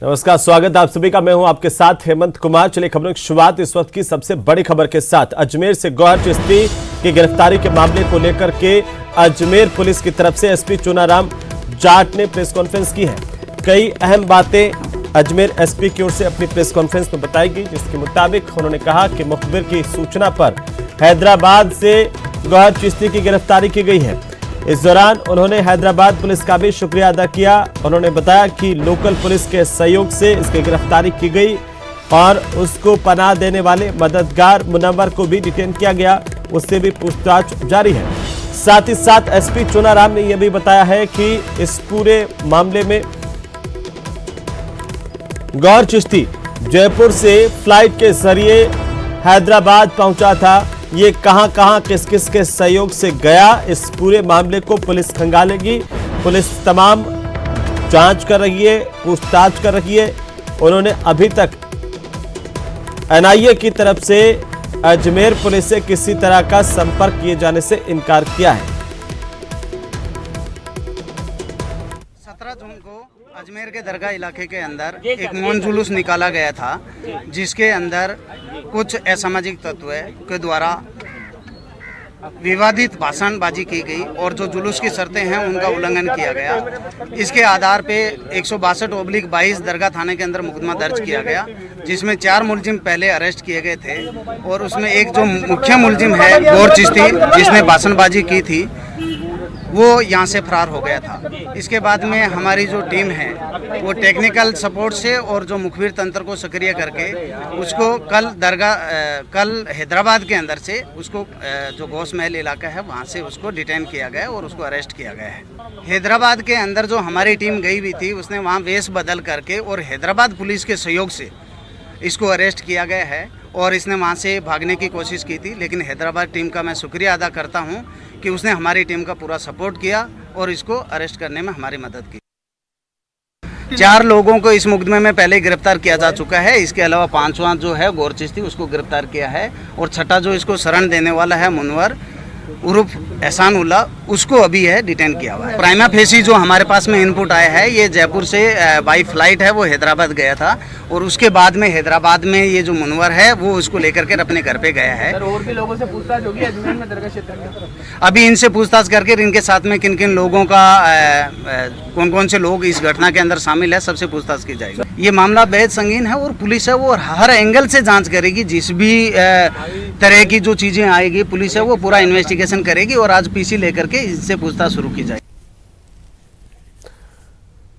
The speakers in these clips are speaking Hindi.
नमस्कार, स्वागत आप सभी का। मैं हूं आपके साथ हेमंत कुमार। चलिए खबरों की शुरुआत इस वक्त की सबसे बड़ी खबर के साथ। अजमेर से गौहर चिश्ती की गिरफ्तारी के मामले को लेकर के अजमेर पुलिस की तरफ से एसपी चुनाराम जाट ने प्रेस कॉन्फ्रेंस की है। कई अहम बातें अजमेर एसपी की ओर से अपनी प्रेस कॉन्फ्रेंस में बताई गई, जिसके मुताबिक उन्होंने कहा कि मुखबिर की सूचना पर हैदराबाद से गौहर चिश्ती की गिरफ्तारी की गई है। इस दौरान उन्होंने हैदराबाद पुलिस का भी शुक्रिया अदा किया। उन्होंने बताया कि लोकल पुलिस के सहयोग से इसकी गिरफ्तारी की गई और उसको पनाह देने वाले मददगार मुनव्वर को भी डिटेन किया गया, उससे भी पूछताछ जारी है। साथ ही साथ एसपी चुनाराम ने यह भी बताया है कि इस पूरे मामले में गौहर चिश्ती जयपुर से फ्लाइट के जरिए हैदराबाद पहुंचा था। ये कहां किस किस के सहयोग से गया, इस पूरे मामले को पुलिस खंगालेगी। पुलिस तमाम जांच कर रही है, पूछताछ कर रही है। उन्होंने अभी तक एनआईए की तरफ से अजमेर पुलिस से किसी तरह का संपर्क किए जाने से इनकार किया है। 17 जून को अजमेर के दरगाह इलाके के अंदर एक मौन जुलूस निकाला गया था, जिसके अंदर कुछ असामाजिक तत्व के द्वारा विवादित भाषणबाजी की गई और जो जुलूस की शर्तें हैं उनका उल्लंघन किया गया। इसके आधार पे 162/22 दरगाह थाने के अंदर मुकदमा दर्ज किया गया, जिसमें 4 मुलजिम पहले अरेस्ट किए गए थे और उसमें एक जो मुख्य मुलजिम है गौहर चिश्ती, जिसने भाषणबाजी की थी, वो यहाँ से फरार हो गया था। इसके बाद में हमारी जो टीम है वो टेक्निकल सपोर्ट से और जो मुखबिर तंत्र को सक्रिय करके उसको कल हैदराबाद के अंदर से उसको जो घोष महल इलाका है वहाँ से उसको डिटेन किया गया और उसको अरेस्ट किया गया है। हैदराबाद के अंदर जो हमारी टीम गई हुई थी, उसने वहाँ वेश बदल करके और हैदराबाद पुलिस के सहयोग से इसको अरेस्ट किया गया है और इसने वहाँ से भागने की कोशिश की थी। लेकिन हैदराबाद टीम का मैं शुक्रिया अदा करता हूँ कि उसने हमारी टीम का पूरा सपोर्ट किया और इसको अरेस्ट करने में हमारी मदद की। 4 लोगों को इस मुकदमे में पहले गिरफ्तार किया जा चुका है। इसके अलावा 5वां जो है गौहर चिश्ती, उसको गिरफ्तार किया है और 6ठा जो इसको शरण देने वाला है मुनव्वर उर्फ एहसान उल्ला, उसको अभी है डिटेन किया हुआ है। प्राइमा फेसी जो हमारे पास में इनपुट आया है, ये जयपुर से बाई फ्लाइट है वो हैदराबाद गया था और उसके बाद में हैदराबाद में ये जो मुनव्वर है वो उसको लेकर के अपने घर पे गया है। और भी लोगों से पूछताछ होगी अजमेर में दरगाह क्षेत्र में? अभी इनसे पूछताछ करके इनके साथ में किन किन लोगों का कौन कौन से लोग इस घटना के अंदर शामिल है, सबसे पूछताछ की जाएगी। ये मामला बेहद संगीन है और पुलिस है वो हर एंगल से जांच करेगी। जिस भी तरह की जो चीजें आएगी, पुलिस है वो पूरा इन्वेस्टिगेशन करेगी और आज पीसी लेकर के इससे पूछताछ शुरू की जाएगी।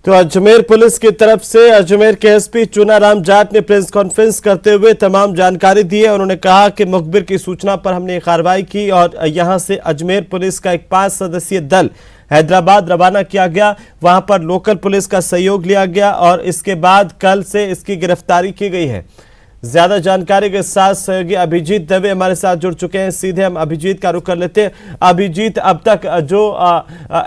तो अजमेर पुलिस की तरफ से अजमेर के एसपी चुनाराम जाट ने प्रेस कॉन्फ्रेंस करते हुए तमाम जानकारी दी है। उन्होंने कहा कि मुखबिर की सूचना पर हमने कार्रवाई की और यहां से अजमेर पुलिस का एक 5 सदस्यीय दल हैदराबाद रवाना किया गया। वहां पर लोकल पुलिस का सहयोग लिया गया और इसके बाद कल से इसकी गिरफ्तारी की गई है। ज्यादा जानकारी के साथ सहयोगी अभिजीत दवे हमारे साथ जुड़ चुके हैं। सीधे हम अभिजीत का रुख कर लेते हैं। अभिजीत, अब तक जो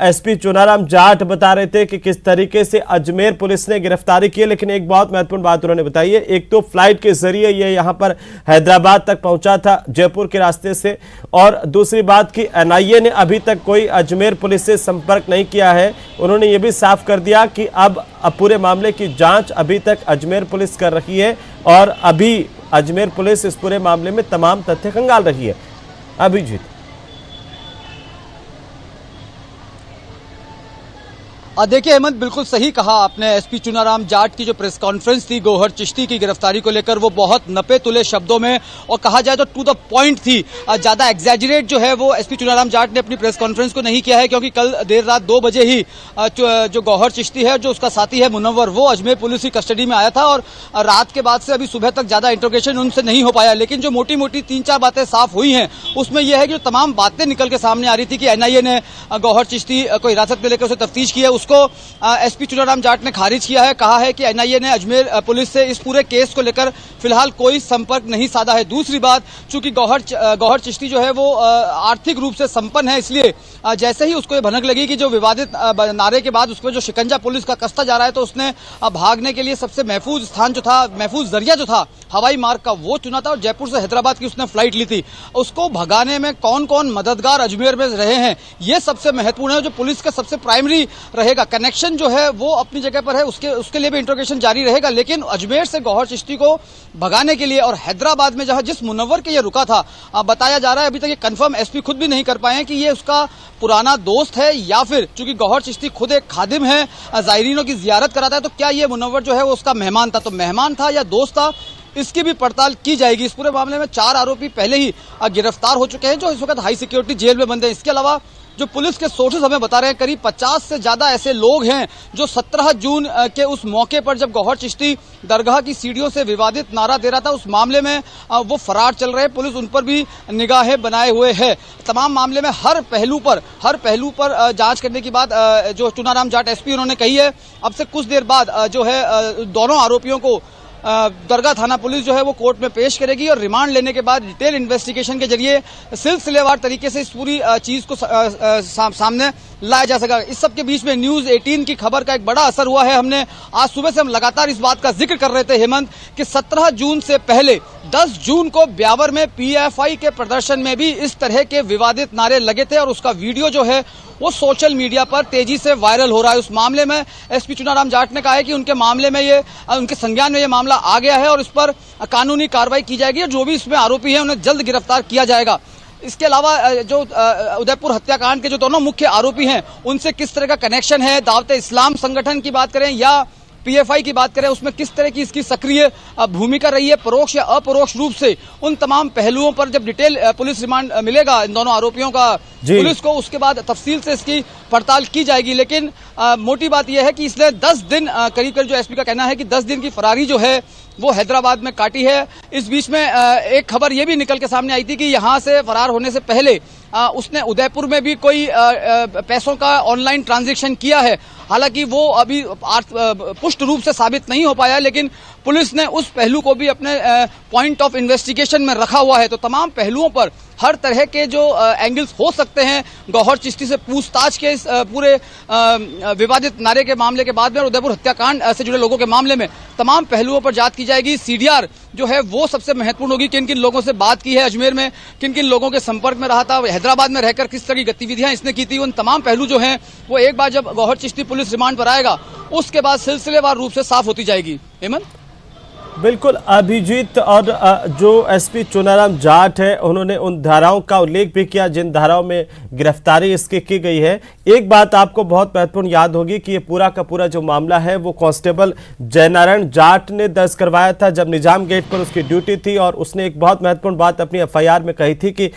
एसपी चुनाराम जाट बता रहे थे कि किस तरीके से अजमेर पुलिस ने गिरफ्तारी की है, लेकिन एक बहुत महत्वपूर्ण बात उन्होंने बताई है। एक तो फ्लाइट के जरिए ये यहाँ पर हैदराबाद तक पहुंचा था जयपुर के रास्ते से, और दूसरी बात की एनआईए ने अभी तक कोई अजमेर पुलिस से संपर्क नहीं किया है। उन्होंने ये भी साफ कर दिया कि अब पूरे मामले की जांच अभी तक अजमेर पुलिस कर रही है और अभी अजमेर पुलिस इस पूरे मामले में तमाम तथ्य खंगाल रही है। अभिजीत, देखिए हेमंत, बिल्कुल सही कहा आपने। एसपी चुनाराम जाट की जो प्रेस कॉन्फ्रेंस थी गौहर चिश्ती की गिरफ्तारी को लेकर, वो बहुत नपे तुले शब्दों में और कहा जाए तो टू द पॉइंट थी। ज्यादा एग्जैजरेट जो है वो एसपी चुनाराम जाट ने अपनी प्रेस कॉन्फ्रेंस को नहीं किया है, क्योंकि कल देर रात 2 बजे ही जो गौहर चिश्ती है, जो उसका साथी है मुनव्वर, वो अजमेर पुलिस की कस्टडी में आया था और रात के बाद से अभी सुबह तक ज्यादा इंट्रोगेशन उनसे नहीं हो पाया। लेकिन जो मोटी मोटी 3-4 बातें साफ हुई हैं, उसमें यह है कि जो तमाम बातें निकल के सामने आ रही थी कि एनआईए ने गौहर चिश्ती को हिरासत में लेकर उसे तफ्तीश की है, उसको एसपी चुनाराम जाट ने खारिज किया है। कहा है कि एनआईए ने अजमेर पुलिस से इस पूरे केस को लेकर फिलहाल कोई संपर्क नहीं साधा है। दूसरी बात, चूंकि गौहर चिश्ती जो है वो आर्थिक रूप से संपन्न है, इसलिए जैसे ही उसको ये भनक लगी कि जो विवादित नारे के बाद उसको जो शिकंजा पुलिस का कसता जा रहा है, तो उसने भागने के लिए सबसे महफूज स्थान जो था, महफूज जरिया जो था हवाई मार्ग का, वो चुना था और जयपुर से हैदराबाद की उसने फ्लाइट ली थी। उसको भगाने में कौन कौन मददगार अजमेर में रहे हैं, ये सबसे महत्वपूर्ण है। जो पुलिस का सबसे प्राइमरी रहेगा रहेगा, कनेक्शन जो है वो अपनी जगह पर है, उसके लिए भी इंट्रोगेशन जारी रहेगा। लेकिन अजमेर से गौहर चिश्ती को भगाने के लिए और हैदराबाद में जहां जिस मुनव्वर के ये रुका था, बताया जा रहा है, अभी तक ये कंफर्म एसपी खुद भी नहीं कर पाए हैं कि ये उसका पुराना दोस्त है या फिर चूंकि गौहर चिश्ती खुद एक खादिम है, जायरीनों की जियारत कराता है, तो क्या ये मुनव्वर जो है वो उसका मेहमान था, तो मेहमान था या दोस्त था, इसकी भी पड़ताल की जाएगी। इस पूरे मामले में 4 आरोपी पहले ही गिरफ्तार हो चुके हैं जो इस वक्त हाई सिक्योरिटी जेल में बंद हैं। इसके अलावा जो पुलिस के सोर्सेज हमें बता रहे हैं, करीब 50 से ज्यादा ऐसे लोग हैं जो 17 जून के उस मौके पर जब गौहर चिश्ती दरगाह की सीढ़ियों से विवादित नारा दे रहा था, उस मामले में वो फरार चल रहे हैं। पुलिस उन पर भी निगाहें बनाए हुए है। तमाम मामले में हर पहलू पर जांच करने की बात जो चुनाराम जाट एसपी उन्होंने कही है। अब से कुछ देर बाद जो है दोनों आरोपियों को दरगाह थाना पुलिस जो है वो कोर्ट में पेश करेगी और रिमांड लेने के बाद डिटेल इन्वेस्टिगेशन के जरिए सिलसिलेवार तरीके से इस पूरी चीज को सामने लाया जा सका। इस सब के बीच में न्यूज 18 की खबर का एक बड़ा असर हुआ है। हमने आज सुबह से हम लगातार इस बात का जिक्र कर रहे थे हेमंत कि 17 जून से पहले 10 जून को ब्यावर में पीएफआई के प्रदर्शन में भी इस तरह के विवादित नारे लगे थे और उसका वीडियो जो है वो सोशल मीडिया पर तेजी से वायरल हो रहा है। उस मामले में एसपी चुनाराम जाट ने कहा है कि उनके मामले में उनके संज्ञान में ये मामला आ गया है और इस पर कानूनी कार्रवाई की जाएगी और जो भी इसमें आरोपी हैं उन्हें जल्द गिरफ्तार किया जाएगा। इसके अलावा जो उदयपुर हत्याकांड के जो दोनों मुख्य आरोपी हैं उनसे किस तरह का कनेक्शन है, दावते इस्लाम संगठन की बात करें या पीएफआई की बात करें, उसमें किस तरह की इसकी सक्रिय भूमिका रही है, परोक्ष या अपरोक्ष रूप से, उन तमाम पहलुओं पर जब डिटेल पुलिस रिमांड मिलेगा इन दोनों आरोपियों का पुलिस को, उसके बाद तफसील से इसकी पड़ताल की जाएगी। लेकिन मोटी बात यह है कि इसने 10 दिन करीब जो एसपी का कहना है कि 10 दिन की फरारी जो है वो हैदराबाद में काटी है। इस बीच में एक खबर ये भी निकल के सामने आई थी कि यहां से फरार होने से पहले उसने उदयपुर में भी कोई पैसों का ऑनलाइन ट्रांजैक्शन किया है। हालांकि वो अभी पुष्ट रूप से साबित नहीं हो पाया, लेकिन पुलिस ने उस पहलू को भी अपने पॉइंट ऑफ इन्वेस्टिगेशन में रखा हुआ है। तो तमाम पहलुओं पर हर तरह के जो एंगल्स हो सकते हैं गौहर चिश्ती से पूछताछ के इस पूरे विवादित नारे के मामले के बाद में और उदयपुर हत्याकांड से जुड़े लोगों के मामले में तमाम पहलुओं पर जांच की जाएगी। सीडीआर जो है वो सबसे महत्वपूर्ण होगी, किन किन लोगों से बात की है अजमेर में, किन किन लोगों के संपर्क में रहा था, हैदराबाद में रहकर किस तरह की गतिविधियां इसने की थी, उन तमाम पहलू जो हैं वो एक बार जब गौहर चिश्ती पुलिस रिमांड पर आएगा उसके बाद सिलसिलेवार रूप से साफ होती जाएगी। हेमंत, बिल्कुल अभिजीत, और जो एसपी चुनाराम जाट है उन्होंने उन धाराओं का उल्लेख भी किया जिन धाराओं में गिरफ्तारी इसकी की गई है। एक बात आपको बहुत महत्वपूर्ण याद होगी कि ये पूरा का पूरा जो मामला है वो कांस्टेबल जयनारायण जाट ने दर्ज करवाया था जब निजाम गेट पर उसकी ड्यूटी थी, और उसने एक बहुत महत्वपूर्ण बात अपनी एफआईआर में कही थी कि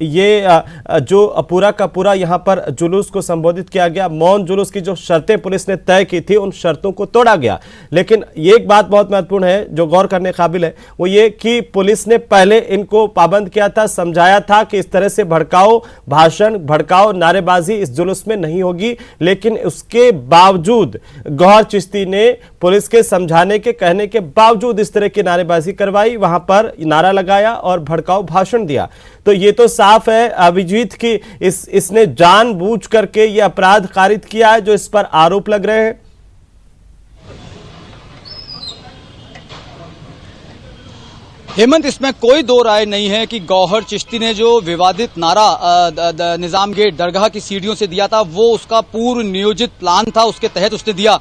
ये जो पूरा का पूरा यहाँ पर जुलूस को संबोधित किया गया, मौन जुलूस की जो शर्तें पुलिस ने तय की थी उन शर्तों को तोड़ा गया। लेकिन ये एक बात बहुत महत्वपूर्ण है जो गौर करने काबिल है वो ये कि पुलिस ने पहले इनको पाबंद किया था, समझाया था कि इस तरह से भड़काओ भाषण, भड़काओ नारेबाजी इस जुलूस में नहीं होगी। लेकिन उसके बावजूद गौहर चिश्ती ने पुलिस के समझाने के कहने के बावजूद इस तरह की नारेबाजी करवाई, वहां पर नारा लगाया और भड़काओ भाषण दिया। तो ये तो साफ है अभिजीत की इसने जानबूझ करके ये अपराध कारित किया है जो इस पर आरोप लग रहे हैं। हेमंत, इसमें कोई दो राय नहीं है कि गौहर चिश्ती ने जो विवादित नारा निजाम गेट दरगाह की सीढ़ियों से दिया था वो उसका पूर्व नियोजित प्लान था, उसके तहत उसने दिया।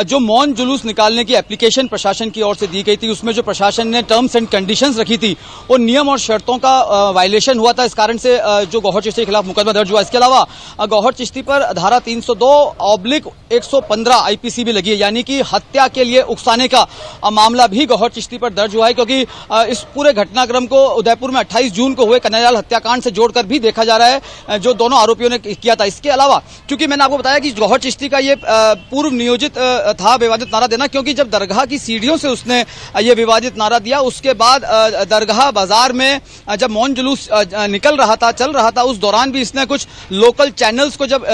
जो मौन जुलूस निकालने की एप्लीकेशन प्रशासन की ओर से दी गई थी उसमें जो प्रशासन ने टर्म्स एंड कंडीशंस रखी थी वो नियम और शर्तों का वायलेशन हुआ था, इस कारण से जो गौहर चिश्ती के खिलाफ मुकदमा दर्ज हुआ। इसके अलावा गौहर चिश्ती पर धारा 302/115 आईपीसी भी लगी है, यानी कि हत्या के लिए उकसाने का मामला भी गौहर चिश्ती पर दर्ज हुआ है, क्योंकि इस पूरे घटनाक्रम को उदयपुर में 28 जून को हुए कन्हैयालाल हत्याकांड से जोड़कर भी देखा जा रहा है जो दोनों आरोपियों ने किया था। इसके अलावा क्योंकि मैंने आपको बताया कि गौहर चिश्ती का ये पूर्व नियोजित था विवादित नारा देना, क्योंकि जब दरगाह की सीढ़ियों से उसने ये विवादित नारा दिया उसके बाद दरगाह बाजार में जब मौन जुलूस निकल रहा था, चल रहा था, उस दौरान भी इसने कुछ लोकल चैनल्स को जब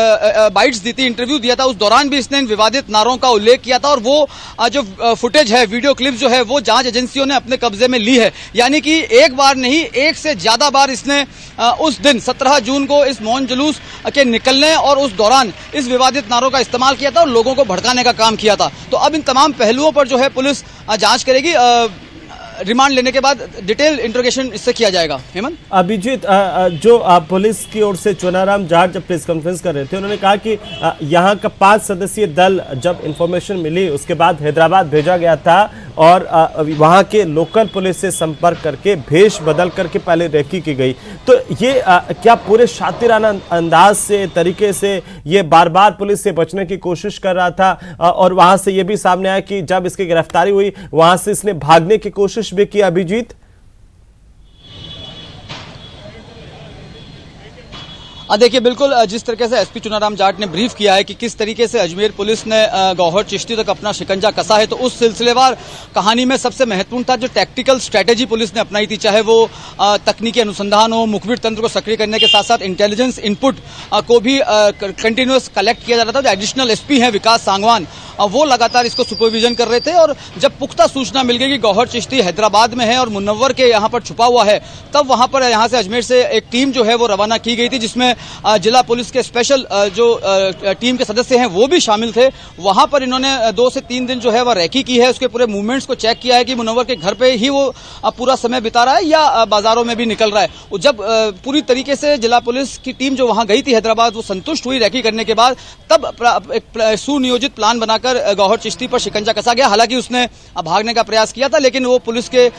बाइट्स दी थी, इंटरव्यू दिया था, उस दौरान भी इसने इन विवादित नारों का उल्लेख किया था। और वो जो फुटेज है, वीडियो क्लिप जो है वो जांच एजेंसियों ने अपने कब्जे में ली है, यानी कि एक बार नहीं एक से ज्यादा बार इसने उस दिन 17 जून को इस मौन जुलूस के निकलने और उस दौरान इस विवादित नारों का इस्तेमाल किया था और लोगों को भड़काने का काम किया था। तो अब इन तमाम पहलुओं पर जो है पुलिस जांच करेगी। रिमांड लेने के बाद डिटेल इंट्रोगेशन इससे किया जाएगा। हेमंत, अभिजीत, जो पुलिस की ओर से चुनाराम जाट जब प्रेस कॉन्फ्रेंस कर रहे थे, उन्होंने कहा कि यहाँ का 5 सदस्यीय दल जब इंफॉर्मेशन मिली उसके बाद हैदराबाद भेजा गया था और वहाँ के लोकल पुलिस से संपर्क करके भेष बदल करके पहले रेकी की गई। तो ये क्या पूरे शातिराना अंदाज से, तरीके से ये बार बार पुलिस से बचने की कोशिश कर रहा था? और वहां से ये भी सामने आया कि जब इसकी गिरफ्तारी हुई वहां से इसने भागने की कोशिश भी की। अभिजीत, देखिए बिल्कुल जिस तरीके से एसपी चुनाराम जाट ने ब्रीफ किया है कि किस तरीके से अजमेर पुलिस ने गौहर चिश्ती तक अपना शिकंजा कसा है, तो उस सिलसिलेवार कहानी में सबसे महत्वपूर्ण था जो टैक्टिकल स्ट्रेटेजी पुलिस ने अपनाई थी, चाहे वो तकनीकी अनुसंधान हो, मुखबिर तंत्र को सक्रिय करने के साथ साथ इंटेलिजेंस इनपुट को भी कंटिन्यूअस कलेक्ट किया जा रहा था। जो एडिशनल एसपी हैं विकास सांगवान, वो लगातार इसको सुपरविजन कर रहे थे और जब पुख्ता सूचना मिल गई कि गौहर चिश्ती हैदराबाद में है और मुनव्वर के यहाँ पर छुपा हुआ है, तब वहां पर यहाँ से अजमेर से एक टीम जो है वो रवाना की गई थी, जिसमें जिला पुलिस के स्पेशल जो टीम के सदस्य हैं वो भी शामिल थे। वहां पर इन्होंने 2 से 3 दिन जो है वह रैकी की है, उसके पूरे मूवमेंट्स को चेक किया है कि मुनव्वर के घर पे ही वो पूरा समय बिता रहा है या बाजारों में भी निकल रहा है। जब पूरी तरीके से जिला पुलिस की टीम जो वहां गई थी हैदराबाद, वो संतुष्ट हुई रैकी करने के बाद, तब एक सुनियोजित प्लान बनाकर गौहर चिश्ती पर शिकंजा कसा गया। हालांकि उसने भागने का प्रयास किया था, लेकिन वो पुलिस के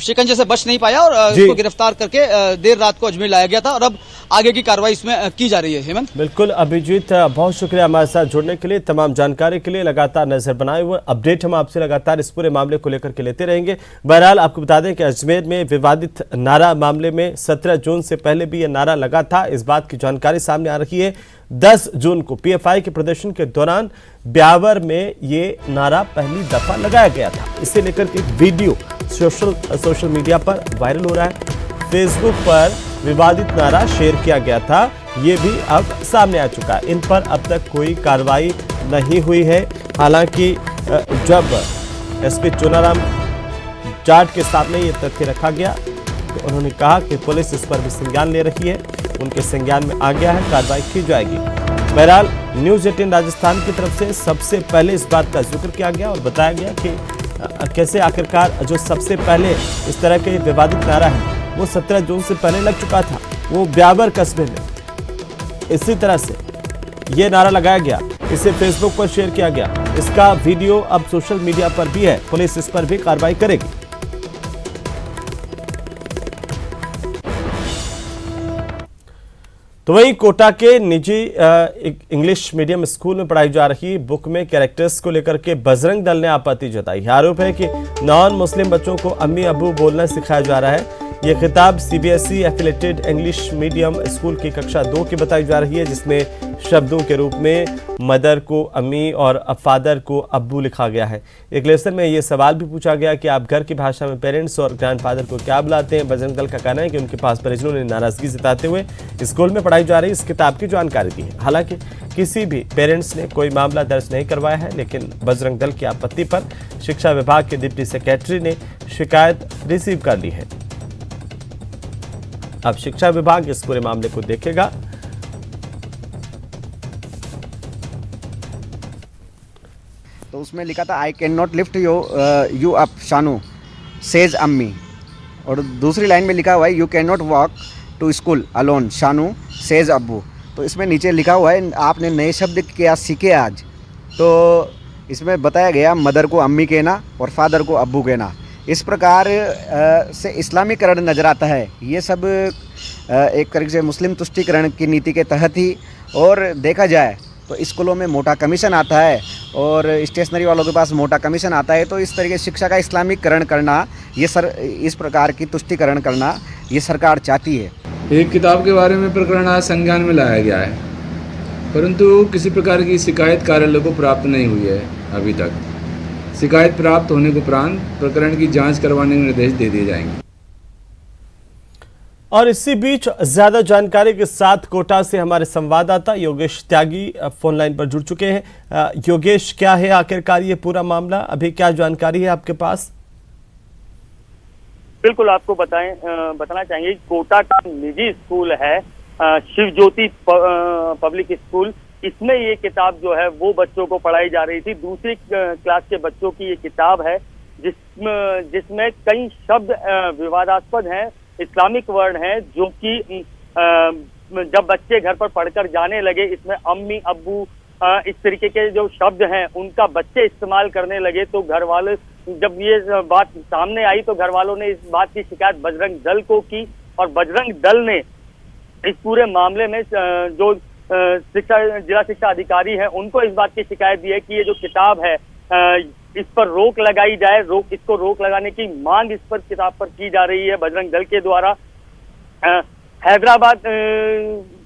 शिकंजे से बच नहीं पाया और उसको गिरफ्तार करके देर रात को अजमेर लाया गया था और अब आगे की कार्रवाई इसमें की जा रही है। हेमंत, बिल्कुल अभिजीत, बहुत शुक्रिया हमारे साथ जुड़ने के लिए, तमाम जानकारी के लिए। लगातार नजर बनाए हुए अपडेट हम आपसे लगातार इस पूरे मामले को लेकर के लेते रहेंगे। बहरहाल आपको बता दें कि अजमेर में विवादित नारा मामले में 17 जून से पहले भी यह नारा लगा था। इस बात की जानकारी सामने आ रही है 10 जून को पीएफआई के प्रदर्शन के दौरान ब्यावर में ये नारा पहली दफा लगाया गया था। इसे लेकर के वीडियो सोशल मीडिया पर वायरल हो रहा है। फेसबुक पर विवादित नारा शेयर किया गया था, ये भी अब सामने आ चुका है। इन पर अब तक कोई कार्रवाई नहीं हुई है। हालांकि जब एसपी चुनाराम जाट के सामने ये तथ्य रखा गया तो उन्होंने कहा कि पुलिस इस पर भी संज्ञान ले रही है, उनके संज्ञान में आ गया है, कार्रवाई की जाएगी। बहरहाल न्यूज़ 18 राजस्थान की तरफ से सबसे पहले इस बात का जिक्र किया गया और बताया गया कि कैसे आखिरकार जो सबसे पहले इस तरह के विवादित नारा है वो 17 जून से पहले लग चुका था। वो ब्यावर कस्बे में इसी तरह से ये नारा लगाया गया, इसे फेसबुक पर शेयर किया गया। इसका वीडियो अब सोशल मीडिया पर भी है, पुलिस इस पर भी कार्रवाई करेगी। तो वहीं कोटा के निजी इंग्लिश मीडियम स्कूल में पढ़ाई जा रही बुक में कैरेक्टर्स को लेकर के बजरंग दल ने आपत्ति जताई। आरोप है कि नॉन मुस्लिम बच्चों को अम्मी अबू बोलना सिखाया जा रहा है। यह खिताब CBSE affiliated English medium school की कक्षा 2 की बताई जा रही है, जिसमें शब्दों के रूप में मदर को अम्मी और फादर को अब्बू लिखा गया है। एक लेसन में ये सवाल भी पूछा गया कि आप घर की भाषा में पेरेंट्स और ग्रैंडफादर को क्या बुलाते हैं। बजरंग दल का कहना है कि उनके पास परिजनों ने नाराजगी जताते हुए स्कूल में पढ़ाई जा रही इस किताब की जानकारी दी है। हालांकि किसी भी पेरेंट्स ने कोई मामला दर्ज नहीं करवाया है, लेकिन बजरंग दल की आपत्ति पर शिक्षा विभाग के डिप्टी सेक्रेटरी ने शिकायत रिसीव कर ली है। अब शिक्षा विभाग इस पूरे मामले को देखेगा। तो उसमें लिखा था I can not lift you up Shanu says अम्मी, और दूसरी लाइन में लिखा हुआ है you can not walk to school alone Shanu says अब्बू। तो इसमें नीचे लिखा हुआ है आपने नए शब्द क्या सीखे आज। तो इसमें बताया गया मदर को अम्मी कहना और फादर को अब्बू कहना। इस प्रकार से इस्लामीकरण नज़र आता है। ये सब एक तरीके से मुस्लिम तुष्टीकरण की नीति के तहत ही, और देखा जाए तो स्कूलों में मोटा कमीशन आता है और स्टेशनरी वालों के पास मोटा कमीशन आता है। तो इस तरीके से शिक्षा का इस्लामीकरण करना, इस प्रकार की तुष्टीकरण करना ये सरकार चाहती है। एक किताब के बारे में प्रकरण आज संज्ञान में लाया गया है, परंतु किसी प्रकार की शिकायत कार्यालय को प्राप्त नहीं हुई है अभी तक। शिकायत प्राप्त होने के उपरांत प्रकरण की जांच करवाने के निर्देश दे दिए जाएंगे। और इसी बीच ज्यादा जानकारी के साथ कोटा से हमारे संवाददाता योगेश त्यागी फोन लाइन पर जुड़ चुके हैं। योगेश, क्या है आखिरकार ये पूरा मामला, अभी क्या जानकारी है आपके पास? बिल्कुल आपको बताना चाहेंगे कोटा का निजी स्कूल है शिव ज्योति पब्लिक स्कूल। इसमें ये किताब जो है वो बच्चों को पढ़ाई जा रही थी। दूसरी क्लास के बच्चों की ये किताब है जिसमें कई शब्द विवादास्पद हैं, इस्लामिक वर्ड हैं, जो कि जब बच्चे घर पर पढ़कर जाने लगे, इसमें अम्मी अब्बू इस तरीके के जो शब्द हैं उनका बच्चे इस्तेमाल करने लगे, तो घर वाले जब ये बात सामने आई तो घर वालों ने इस बात की शिकायत बजरंग दल को की, और बजरंग दल ने इस पूरे मामले में जो जिला शिक्षा अधिकारी है उनको इस बात की शिकायत दी है कि ये जो किताब है इस पर रोक लगाई जाए, इसको रोक लगाने की मांग इस पर किताब पर की जा रही है बजरंग दल के द्वारा। हैदराबाद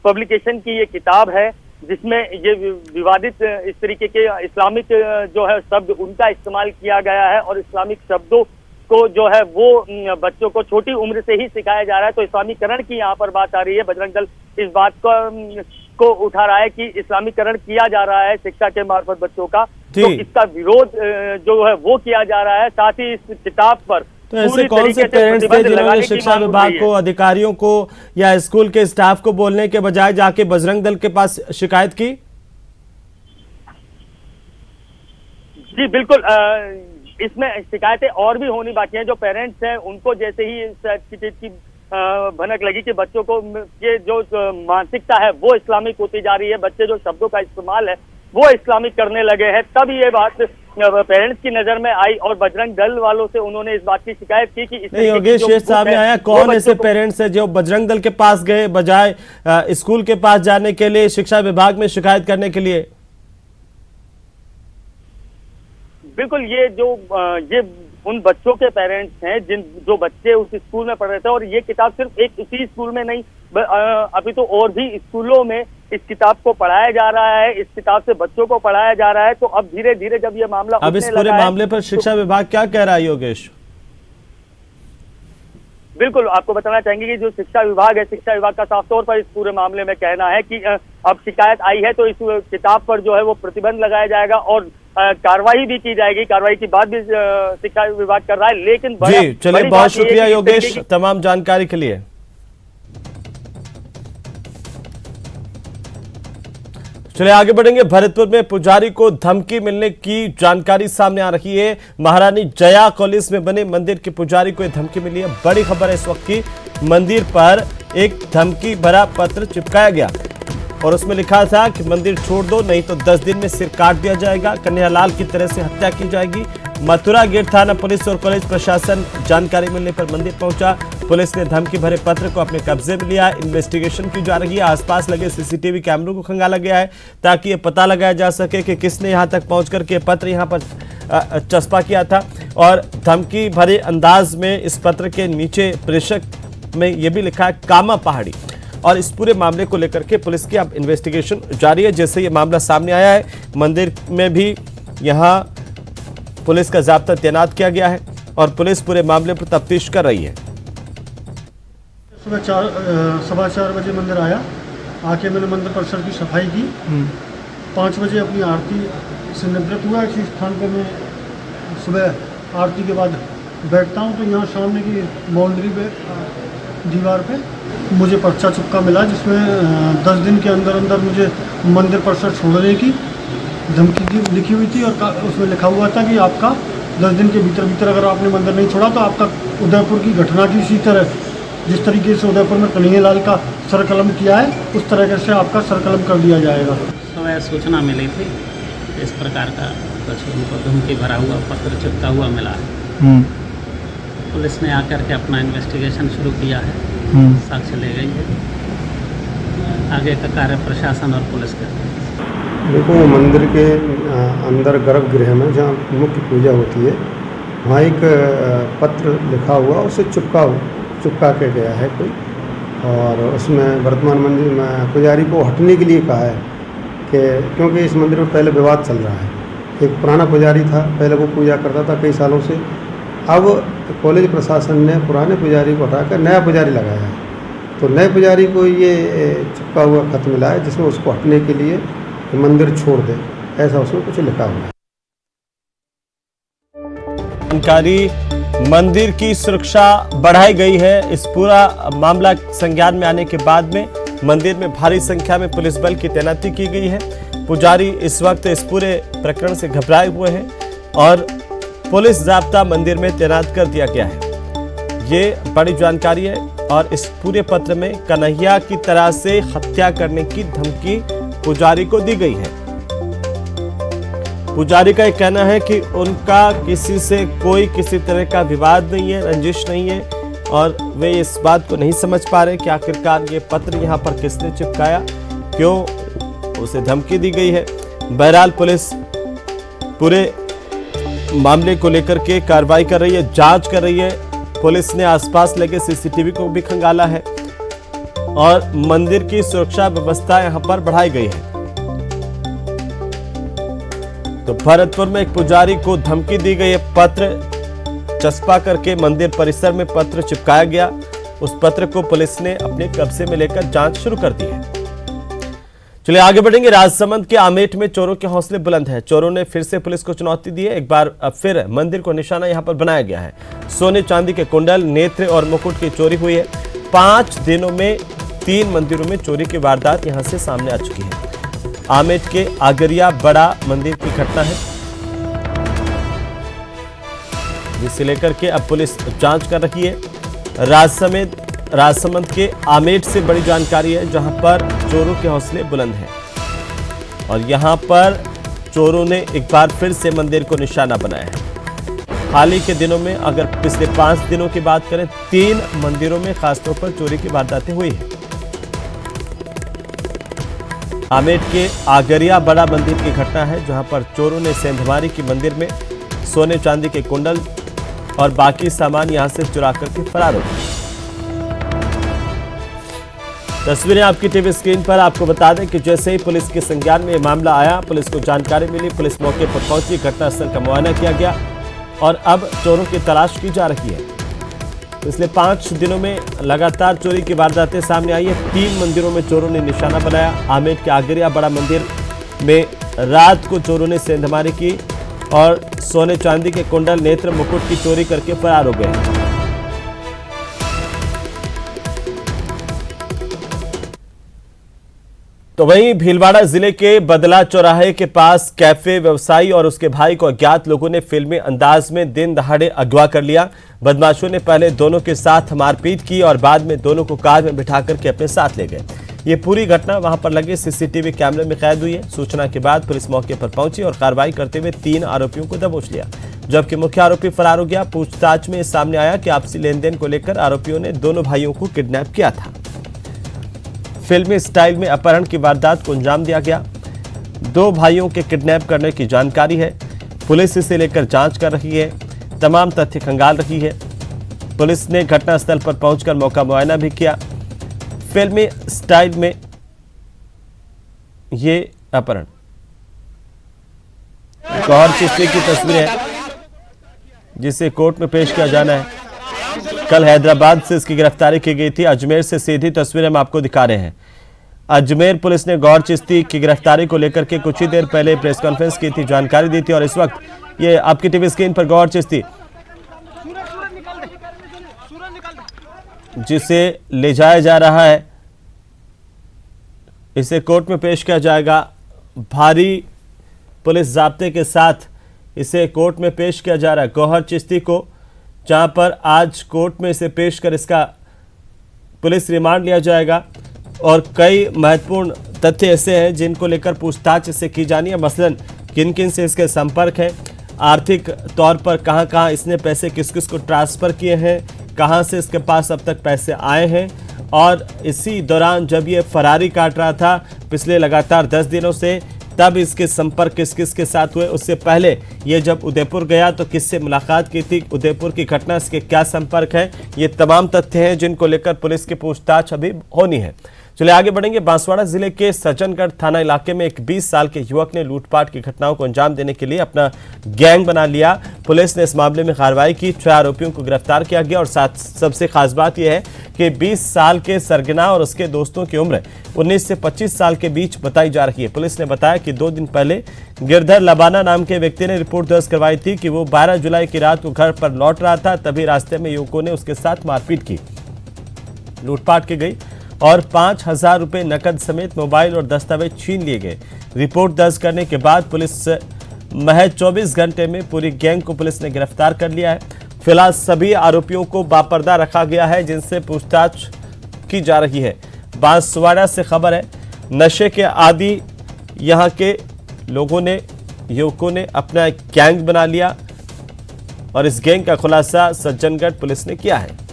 पब्लिकेशन की ये किताब है जिसमें ये विवादित इस तरीके के इस्लामिक जो है शब्द उनका इस्तेमाल किया गया है, और इस्लामिक शब्दों को जो है वो बच्चों को छोटी उम्र से ही सिखाया जा रहा है। तो इस्लामीकरण की यहाँ पर बात आ रही है। बजरंग दल इस बात को उठा रहा है कि इस्लामीकरण किया जा रहा है शिक्षा के मार्फत बच्चों का, तो इसका विरोध जो है वो किया जा रहा है। साथ ही इस किताब पर तो ऐसे कौन से पेरेंट्स थे जिन्होंने शिक्षा विभाग को, अधिकारियों को या स्कूल के स्टाफ को बोलने के बजाय जाके बजरंग दल के पास शिकायत की? जी बिल्कुल, इसमें शिकायतें और भी होनी बाकी हैं। जो पेरेंट्स हैं उनको जैसे ही इस चीज की भनक लगी कि बच्चों को ये जो मानसिकता है वो इस्लामिक होती जा रही है, बच्चे जो शब्दों का इस्तेमाल है वो इस्लामिक करने लगे हैं, तब ये बात पेरेंट्स की नजर में आई और बजरंग दल वालों से उन्होंने इस बात की शिकायत की कि नहीं, योगेश ये सामने आया कौन ऐसे पेरेंट्स है जो बजरंग दल के पास गए बजाय स्कूल के पास जाने के लिए, शिक्षा विभाग में शिकायत करने के लिए? बिल्कुल, ये उन बच्चों के पेरेंट्स हैं जो बच्चे उस स्कूल में पढ़ रहे थे, और ये किताब सिर्फ एक उसी स्कूल में नहीं, अभी तो और भी स्कूलों में इस किताब को पढ़ाया जा रहा है, इस किताब से बच्चों को पढ़ाया जा रहा है। तो अब धीरे धीरे जब ये मामला अब इस पूरे मामले पर शिक्षा विभाग क्या कह रहा है योगेश? बिल्कुल, आपको बताना चाहेंगे कि जो शिक्षा विभाग है, शिक्षा विभाग का साफ तौर पर इस पूरे मामले में कहना है कि अब शिकायत आई है तो इस किताब पर जो है वो प्रतिबंध लगाया जाएगा और कार्रवाई भी की जाएगी। कार्रवाई की बात भी शिक्षा विभाग कर रहा है, लेकिन जी चलिए, बहुत शुक्रिया योगेश तमाम जानकारी के लिए। चलिए आगे बढ़ेंगे। भरतपुर में पुजारी को धमकी मिलने की जानकारी सामने आ रही है। महारानी जया कॉलेज में बने मंदिर के पुजारी को यह धमकी मिली है। बड़ी खबर है इस वक्त की, मंदिर पर एक धमकी भरा पत्र चिपकाया गया और उसमें लिखा था कि मंदिर छोड़ दो नहीं तो 10 दिन में सिर काट दिया जाएगा, कन्हैयालाल की तरह से हत्या की जाएगी। मथुरा गेट थाना पुलिस और कॉलेज प्रशासन जानकारी मिलने पर मंदिर पहुंचा। पुलिस ने धमकी भरे पत्र को अपने कब्जे में लिया। इन्वेस्टिगेशन की जा रही है। आसपास लगे सीसीटीवी कैमरों को खंगाला गया है ताकि ये पता लगाया जा सके कि किसने यहां तक पहुंच करके पत्र यहां पर चस्पा किया था। और धमकी भरे अंदाज में इस पत्र के नीचे प्रेषक में यह भी लिखा है कामा पहाड़ी। और इस पूरे मामले को लेकर के पुलिस की अब इन्वेस्टिगेशन जारी है। जैसे ये मामला सामने आया है, मंदिर में भी यहाँ पुलिस का जाब्ता तैनात किया गया है और पुलिस पूरे मामले पर तफ्तीश कर रही है। सुबह 4:15 बजे मंदिर आया, आके मैंने मंदिर परिसर की सफाई की। 5 बजे अपनी आरती से निवृत्त हुआ। इसी स्थान पर मैं सुबह आरती के बाद बैठता हूँ, तो यहाँ सामने की बाउंड्री पे दीवार पे मुझे पर्चा चिपका मिला जिसमें 10 दिन के अंदर अंदर मुझे मंदिर परिसर छोड़ने की धमकी लिखी हुई थी। और उसमें लिखा हुआ था कि आपका 10 दिन के भीतर भीतर अगर आपने मंदिर नहीं छोड़ा तो आपका उदयपुर की घटना की इसी तरह जिस तरीके से उदयपुर में कन्हैयालाल का सरकलम किया है उस तरह से आपका सरकलम कर दिया जाएगा। समय सूचना मिली थी इस प्रकार का कुछ उनको धमकी भरा हुआ पत्र चिपका हुआ मिला है। पुलिस ने आकर के अपना इन्वेस्टिगेशन शुरू किया है, साक्ष्य ले गई है। आगे का कार्य प्रशासन और पुलिस करते हैं। देखो, मंदिर के अंदर गर्भगृह में जहाँ मुख्य पूजा होती है वहाँ एक पत्र लिखा हुआ उसे चिपका के गया है कोई, और उसमें वर्तमान मंदिर में पुजारी को हटने के लिए कहा है कि क्योंकि इस मंदिर में पहले विवाद चल रहा है। एक पुराना पुजारी था, पहले वो पूजा करता था कई सालों से। अब कॉलेज प्रशासन ने पुराने पुजारी को हटाकर नया पुजारी लगाया है, तो नए पुजारी को ये चिपका हुआ खत मिला है जिसमें उसको हटने के लिए मंदिर छोड़ दे, ऐसा उसमें कुछ लिखा हुआ है। जानकारी, मंदिर की सुरक्षा बढ़ाई गई है। इस पूरा मामला संज्ञान में आने के बाद में मंदिर में भारी संख्या में पुलिस बल की तैनाती की गई है। पुजारी इस वक्त इस पूरे प्रकरण से घबराए हुए हैं और पुलिस जाब्ता मंदिर में तैनात कर दिया गया है। ये बड़ी जानकारी है और इस पूरे पत्र में कन्हैया की तरह से हत्या करने की धमकी पुजारी को दी गई है। पुजारी का यह कहना है कि उनका किसी से कोई किसी तरह का विवाद नहीं है, रंजिश नहीं है और वे इस बात को नहीं समझ पा रहे कि आखिरकार ये पत्र यहाँ पर किसने चिपकाया, क्यों उसे धमकी दी गई है। बहरहाल पुलिस पूरे मामले को लेकर के कार्रवाई कर रही है, जांच कर रही है। पुलिस ने आसपास लगे सीसीटीवी को भी खंगाला है और मंदिर की सुरक्षा व्यवस्था यहां पर बढ़ाई गई है। तो भरतपुर में एक पुजारी को धमकी दी गई है, पत्र चस्पा करके मंदिर परिसर में पत्र चिपकाया गया। उस पत्र को पुलिस ने अपने कब्जे में लेकर जांच शुरू कर दी है। चलिए आगे बढ़ेंगे। राजसमंद के आमेट में चोरों के हौसले बुलंद है। चोरों ने फिर से पुलिस को चुनौती दी है। एक बार फिर मंदिर को निशाना यहां पर बनाया गया है। सोने चांदी के कुंडल, नेत्र और मुकुट की चोरी हुई है। 5 दिनों में 3 मंदिरों में चोरी की वारदात यहां से सामने आ चुकी है। आमेट के आगरिया बड़ा मंदिर की घटना है, जिसे लेकर के अब पुलिस जांच कर रही है। राजसमंद के आमेट से बड़ी जानकारी है, जहां पर चोरों के हौसले बुलंद हैं और यहां पर चोरों ने एक बार फिर से मंदिर को निशाना बनाया है। हाल ही के दिनों में अगर पिछले 5 दिनों की बात करें, 3 मंदिरों में खासतौर पर चोरी की वारदातें हुई हैं। आमेट के आगरिया बड़ा मंदिर की घटना है, जहां पर चोरों ने सेंधमारी की मंदिर में सोने चांदी के कुंडल और बाकी सामान यहां से चुरा करके फरार हो गए। तस्वीरें आपकी टीवी स्क्रीन पर। आपको बता दें कि जैसे ही पुलिस के संज्ञान में यह मामला आया, पुलिस को जानकारी मिली, पुलिस मौके पर पहुंची, घटनास्थल का मुआयना किया गया और अब चोरों की तलाश की जा रही है। पिछले 5 दिनों में लगातार चोरी की वारदातें सामने आई है। 3 मंदिरों में चोरों ने निशाना बनाया। आमेट के आगरिया बड़ा मंदिर में रात को चोरों ने सेंधमारी की और सोने चांदी के कुंडल, नेत्र, मुकुट की चोरी करके फरार हो गए। तो वहीं भीलवाड़ा जिले के बदला चौराहे के पास कैफे व्यवसायी और उसके भाई को अज्ञात लोगों ने फिल्मी अंदाज में दिन दहाड़े अगवा कर लिया। बदमाशों ने पहले दोनों के साथ मारपीट की और बाद में दोनों को कार में बिठा करके अपने साथ ले गए। ये पूरी घटना वहां पर लगे सीसीटीवी कैमरे में कैद हुई है। सूचना के बाद पुलिस मौके पर पहुंची और कार्रवाई करते हुए 3 आरोपियों को दबोच लिया, जबकि मुख्य आरोपी फरार हो गया। पूछताछ में सामने आया कि आपसी लेन देन को लेकर आरोपियों ने दोनों भाइयों को किडनैप किया था। फिल्मी स्टाइल में अपहरण की वारदात को अंजाम दिया गया। 2 भाइयों के किडनैप करने की जानकारी है। पुलिस इसे लेकर जांच कर रही है, तमाम तथ्य खंगाल रही है। पुलिस ने घटनास्थल पर पहुंचकर मौका मुआयना भी किया। फिल्मी स्टाइल में ये अपहरण। गौहर चिश्ती की तस्वीर है, जिसे कोर्ट में पेश किया जाना है। कल हैदराबाद से इसकी गिरफ्तारी की गई थी। अजमेर से सीधी तस्वीरें हम आपको दिखा रहे हैं। अजमेर पुलिस ने गौहर चिश्ती की गिरफ्तारी को लेकर के कुछ ही देर पहले प्रेस कॉन्फ्रेंस की थी, जानकारी दी थी और इस वक्त ये आपकी टीवी स्क्रीन पर गौहर चिश्ती, जिसे ले जाया जा रहा है, इसे कोर्ट में पेश किया जाएगा। भारी पुलिस जाब्ते के साथ इसे कोर्ट में पेश किया जा रहा है गौहर चिश्ती को, जहां पर आज कोर्ट में इसे पेश कर इसका पुलिस रिमांड लिया जाएगा और कई महत्वपूर्ण तथ्य ऐसे हैं जिनको लेकर पूछताछ इससे की जानी है। मसलन किन किन से इसके संपर्क हैं, आर्थिक तौर पर कहां कहां इसने पैसे किस किस को ट्रांसफ़र किए हैं, कहां से इसके पास अब तक पैसे आए हैं और इसी दौरान जब ये फरारी काट रहा था पिछले लगातार 10 दिनों से, तब इसके संपर्क किस किस के साथ हुए। उससे पहले ये जब उदयपुर गया तो किससे मुलाकात की थी, उदयपुर की घटना से क्या संपर्क है, ये तमाम तथ्य हैं जिनको लेकर पुलिस की पूछताछ अभी होनी है। चलिए आगे बढ़ेंगे। बांसवाड़ा जिले के सज्जनगढ़ थाना इलाके में एक 20 साल के युवक ने लूटपाट की घटनाओं को अंजाम देने के लिए अपना गैंग बना लिया। पुलिस ने इस मामले में कार्रवाई की, 6 आरोपियों को गिरफ्तार किया गया और सबसे खास बात यह है कि 20 साल के सरगना और उसके दोस्तों की उम्र 19 से 25 साल के बीच बताई जा रही है। पुलिस ने बताया कि 2 दिन पहले गिरधर लबाना नाम के व्यक्ति ने रिपोर्ट दर्ज करवाई थी कि वो 12 जुलाई की रात को घर पर लौट रहा था, तभी रास्ते में युवकों ने उसके साथ मारपीट की, लूटपाट की गई और 5,000 रुपये नकद समेत मोबाइल और दस्तावेज छीन लिए गए। रिपोर्ट दर्ज करने के बाद पुलिस महज 24 घंटे में पूरी गैंग को पुलिस ने गिरफ्तार कर लिया है। फिलहाल सभी आरोपियों को बापर्दा रखा गया है, जिनसे पूछताछ की जा रही है। बांसवाड़ा से खबर है, नशे के आदी यहां के लोगों ने, युवकों ने अपना गैंग बना लिया और इस गैंग का खुलासा सज्जनगढ़ पुलिस ने किया है।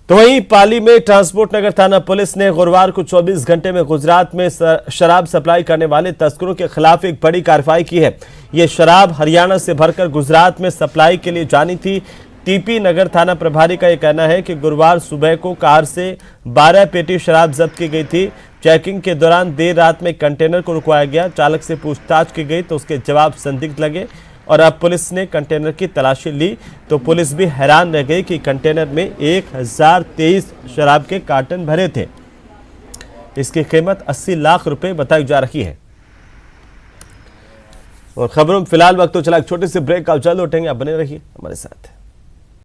तो वहीं पाली में ट्रांसपोर्ट नगर थाना पुलिस ने गुरुवार को 24 घंटे में गुजरात में शराब सप्लाई करने वाले तस्करों के खिलाफ एक बड़ी कार्रवाई की है। यह शराब हरियाणा से भरकर गुजरात में सप्लाई के लिए जानी थी। टीपी नगर थाना प्रभारी का यह कहना है कि गुरुवार सुबह को कार से 12 पेटी शराब जब्त की गई थी। चेकिंग के दौरान देर रात में कंटेनर को रुकवाया गया। चालक से पूछताछ की गई तो उसके जवाब संदिग्ध लगे और अब पुलिस ने कंटेनर की तलाशी ली तो पुलिस भी हैरान रह गई कि कंटेनर में 1023 शराब के कार्टन भरे थे। इसकी कीमत 80 लाख रुपए बताई जा रही है। और खबरों में फिलहाल वक्त तो चला एक छोटे से ब्रेक का, जल्द उठेंगे, आप बने रहिए हमारे साथ।